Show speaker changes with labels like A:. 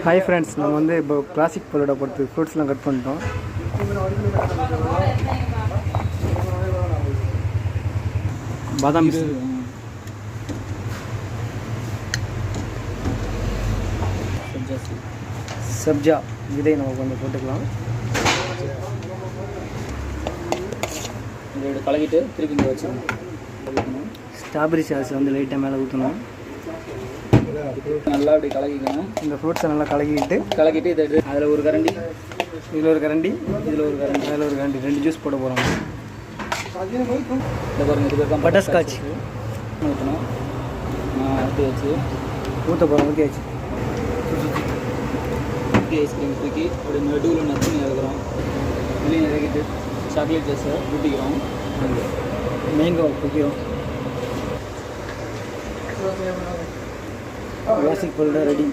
A: Hi friends, நம்ம வந்து இப்போ கிளாசிக் பல்லோட பொறுத்து ஃப்ரூட்ஸ்லாம் கட் பண்ணிட்டோம். பாதாம் சப்ஜா விதை நம்ம கொஞ்சம் போட்டுக்கலாம்.
B: இதோட கலக்கிட்டு திருப்பி இங்கே வச்சுக்கணும்.
A: ஸ்ட்ராபெரி சாஸ் வந்து லைட்டாக மேலே ஊற்றணும்.
B: நல்லா அப்படி கலக்கிக்கணும்.
A: இந்த ஃப்ரூட்ஸை நல்லா கலக்கிட்டு
B: இதை அதில் ஒரு கரண்டி,
A: இதில் ஒரு கரண்டி,
B: இதில் ஒரு கரண்டி,
A: அதில் ஒரு கரண்டி 2 ஜூஸ் போட போகிறோம்.
B: இந்த பாருங்கள், இது பேர் தான்
A: பட்டர்ஸ்காட்ச்
B: ஊற்றணும். ஊற்றி வச்சு
A: ஊற்ற போகிறோம். ஊற்றியாச்சு.
B: ஊற்றி ஐஸ்கிரீம் தூக்கி அப்படி நடுவில் நச்சுன்னு இறக்குறோம். வெளியே இறக்கிட்டு சாக்லேட் ஜூஸை ஊற்றிக்கிறோம்.
A: மேங்கோ குக்கிரும். கிளாசிக் பல்லோட ரெடி.